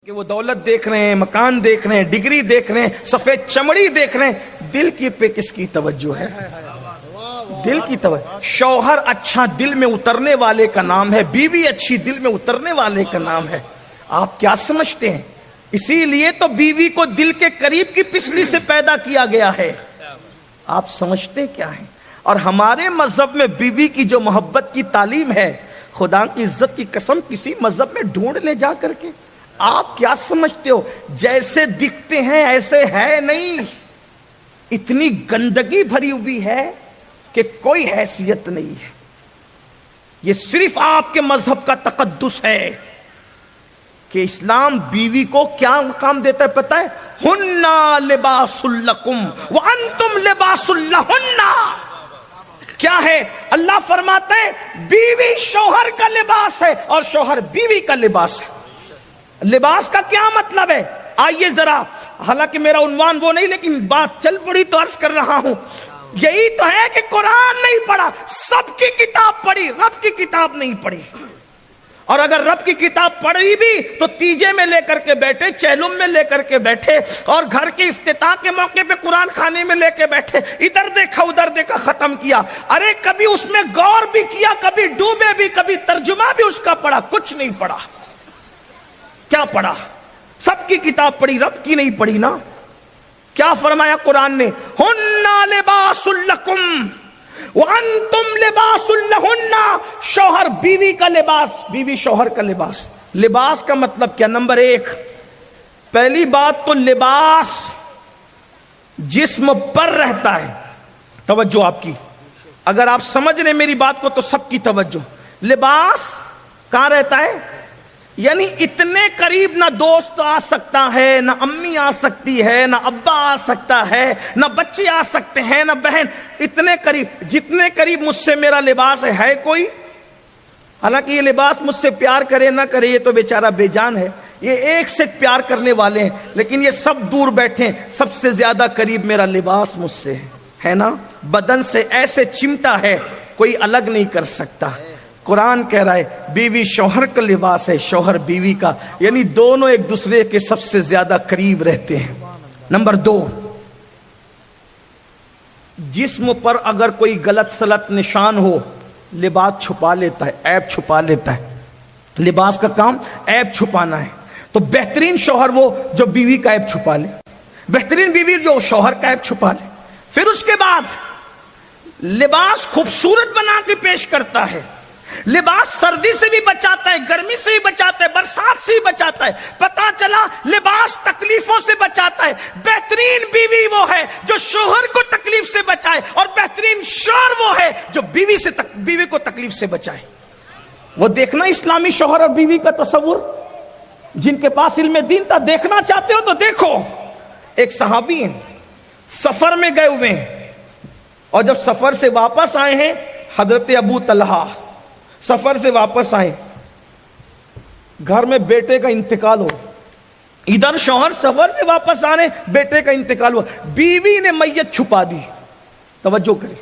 کہ وہ دولت دیکھ رہے ہیں، مکان دیکھ رہے ہیں، ڈگری دیکھ رہے ہیں، سفید چمڑی دیکھ رہے ہیں، دل کی پہ کس کی توجہ ہے؟ دل کی توجہ۔ شوہر اچھا دل میں اترنے والے کا نام ہے، بیوی اچھی دل میں اترنے والے کا نام ہے۔ آپ کیا سمجھتے ہیں؟ اسی لیے تو بیوی کو دل کے قریب کی پسلی سے پیدا کیا گیا ہے۔ آپ سمجھتے کیا ہیں؟ اور ہمارے مذہب میں بیوی کی جو محبت کی تعلیم ہے، خدا کی عزت کی قسم کسی مذہب میں ڈھونڈ لے جا کر کے۔ آپ کیا سمجھتے ہو جیسے دکھتے ہیں ایسے ہے نہیں، اتنی گندگی بھری ہوئی ہے کہ کوئی حیثیت نہیں ہے۔ یہ صرف آپ کے مذہب کا تقدس ہے کہ اسلام بیوی کو کیا مقام دیتا ہے پتہ ہے؟ ہن لباس لکم وانتم لباس لہن۔ کیا ہے؟ اللہ فرماتے ہیں بیوی شوہر کا لباس ہے اور شوہر بیوی کا لباس ہے۔ لباس کا کیا مطلب ہے؟ آئیے ذرا، حالانکہ میرا عنوان وہ نہیں لیکن بات چل پڑی تو عرض کر رہا ہوں۔ یہی تو ہے کہ قرآن نہیں پڑھا، سب کی کتاب پڑھی، رب کی کتاب نہیں پڑھی۔ اور اگر رب کی کتاب پڑھی بھی تو تیجے میں لے کر کے بیٹھے، چہلم میں لے کر کے بیٹھے، اور گھر کے افتتاح کے موقع پہ قرآن خانے میں لے کے بیٹھے، ادھر دیکھا ادھر دیکھا ختم کیا۔ ارے کبھی اس میں غور بھی کیا، کبھی ڈوبے بھی، کبھی ترجمہ بھی اس کا پڑھا؟ کچھ نہیں پڑھا۔ کیا پڑھا؟ سب کی کتاب پڑھی، رب کی نہیں پڑھی نا۔ کیا فرمایا قرآن نے؟ ہن لباس لکم وانتم لباس لہن۔ شوہر بیوی کا لباس، بیوی شوہر کا لباس۔ لباس کا مطلب کیا؟ نمبر ایک، پہلی بات تو لباس جسم پر رہتا ہے۔ توجہ آپ کی، اگر آپ سمجھ رہے میری بات کو تو سب کی توجہ۔ لباس کہاں رہتا ہے؟ یعنی اتنے قریب نہ دوست آ سکتا ہے، نہ امی آ سکتی ہے، نہ ابا آ سکتا ہے، نہ بچے آ سکتے ہیں، نہ بہن۔ اتنے قریب، جتنے قریب مجھ سے میرا لباس ہے کوئی؟ حالانکہ یہ لباس مجھ سے پیار کرے نہ کرے یہ تو بیچارہ بے جان ہے، یہ ایک سے پیار کرنے والے ہیں، لیکن یہ سب دور بیٹھے ہیں۔ سب سے زیادہ قریب میرا لباس مجھ سے ہے نا، بدن سے ایسے چمٹا ہے کوئی الگ نہیں کر سکتا۔ قرآن کہہ رہا ہے بیوی شوہر کا لباس ہے، شوہر بیوی کا، یعنی دونوں ایک دوسرے کے سب سے زیادہ قریب رہتے ہیں۔ نمبر دو، جسم پر اگر کوئی غلط سلط نشان ہو، لباس چھپا لیتا ہے، عیب چھپا لیتا ہے۔ لباس کا کام عیب چھپانا ہے۔ تو بہترین شوہر وہ جو بیوی کا عیب چھپا لے، بہترین بیوی جو شوہر کا عیب چھپا لے۔ پھر اس کے بعد لباس خوبصورت بنا کے پیش کرتا ہے۔ لباس سردی سے بھی بچاتا ہے، گرمی سے بھی بچاتا ہے، برسات سے بھی بچاتا ہے۔ پتا چلا لباس تکلیفوں سے بچاتا ہے۔ بہترین بیوی وہ ہے جو شوہر کو تکلیف سے بچائے، اور بہترین شوہر وہ ہے جو بیوی کو تکلیف سے بچائے۔ وہ دیکھنا اسلامی شوہر اور بیوی کا تصور، جن کے پاس علم دین تھا، دیکھنا چاہتے ہو تو دیکھو۔ ایک صحابی ہیں، سفر میں گئے ہوئے ہیں، اور جب سفر سے واپس آئے ہیں، حضرت ابو طلحہ سفر سے واپس آئے، گھر میں بیٹے کا انتقال ہو، ادھر شوہر سفر سے واپس آنے، بیٹے کا انتقال ہوا، بیوی نے میت چھپا دی۔ توجہ کریں،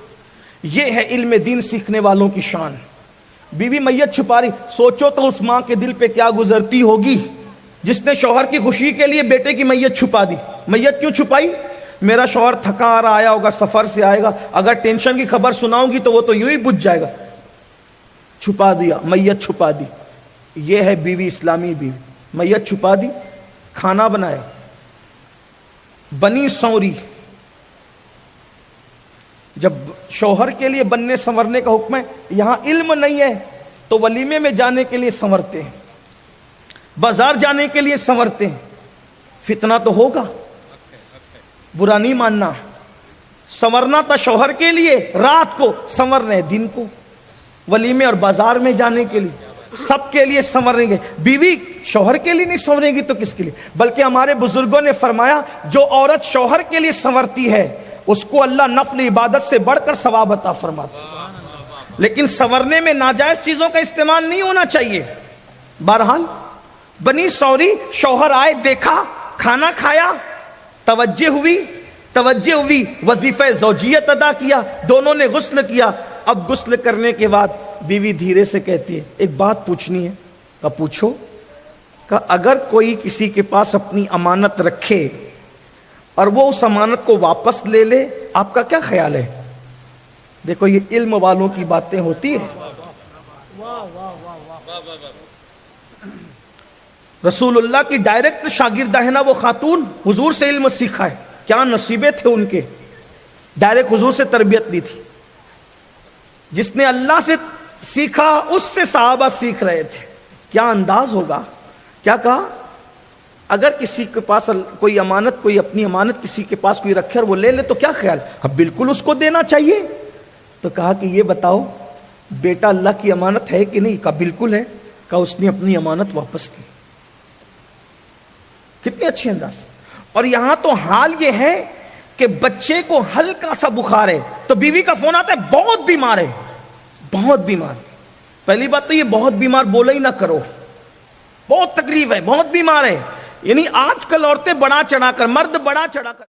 یہ ہے علم دین سیکھنے والوں کی شان۔ بیوی میت چھپا رہی، سوچو تو اس ماں کے دل پہ کیا گزرتی ہوگی جس نے شوہر کی خوشی کے لیے بیٹے کی میت چھپا دی۔ میت کیوں چھپائی؟ میرا شوہر تھکا آ رہا آیا ہوگا، سفر سے آئے گا، اگر ٹینشن کی خبر سناؤں گی تو وہ تو یوں ہی بجھ جائے گا۔ چھپا دیا، میت چھپا دی۔ یہ ہے بیوی، اسلامی بیوی۔ میت چھپا دی، کھانا بنایا، بنی سنوری۔ جب شوہر کے لیے بننے سنورنے کا حکم ہے، یہاں علم نہیں ہے تو ولیمے میں جانے کے لیے سنورتے ہیں، بازار جانے کے لیے سنورتے ہیں۔ فتنہ تو ہوگا، برا نہیں ماننا۔ سنورنا تھا شوہر کے لیے رات کو، سنورنے دن کو، ولیمے اور بازار میں جانے کے لیے، سب کے لیے سنوریں گے۔ بیوی شوہر کے لیے نہیں سنورے گی تو کس کے لیے؟ بلکہ ہمارے بزرگوں نے فرمایا جو عورت شوہر کے لیے سنورتی ہے اس کو اللہ نفل عبادت سے بڑھ کر ثواب عطا فرماتا ہے۔ لیکن سنورنے میں ناجائز چیزوں کا استعمال نہیں ہونا چاہیے۔ بہرحال بنی سوری، شوہر آئے، دیکھا، کھانا کھایا، توجہ ہوئی، وظیفہ زوجیت ادا کیا، دونوں نے غسل کیا۔ اب غسل کرنے کے بعد بیوی دھیرے سے کہتی ہے ایک بات پوچھنی ہے۔ کہا پوچھو۔ کہ اگر کوئی کسی کے پاس اپنی امانت رکھے اور وہ اس امانت کو واپس لے لے، آپ کا کیا خیال ہے؟ دیکھو یہ علم والوں کی باتیں ہوتی ہیں. رسول اللہ کی ڈائریکٹ شاگردہ ہے نا وہ خاتون، حضور سے علم سیکھا ہے. کیا نصیبے تھے ان کے، ڈائریکٹ حضور سے تربیت لی تھی. جس نے اللہ سے سیکھا اس سے صحابہ سیکھ رہے تھے. کیا انداز ہوگا. کیا کہا؟ اگر کسی کے پاس کوئی امانت، کوئی اپنی امانت کسی کے پاس کوئی رکھے اور وہ لے لے تو کیا خیال؟ اب بالکل اس کو دینا چاہیے. تو کہا کہ یہ بتاؤ بیٹا اللہ کی امانت ہے کہ نہیں؟ کہا بالکل ہے. کہا اس نے اپنی امانت واپس کی. کتنے اچھے انداز. اور یہاں تو حال یہ ہے کہ بچے کو ہلکا سا بخار ہے تو بیوی کا فون آتا ہے بہت بیمار ہے، بہت بیمار. پہلی بات تو یہ بہت بیمار بولا ہی نہ کرو، بہت تکلیف ہے، بہت بیمار ہے. یعنی آج کل عورتیں بڑا چڑھا کر، مرد بڑا چڑھا کر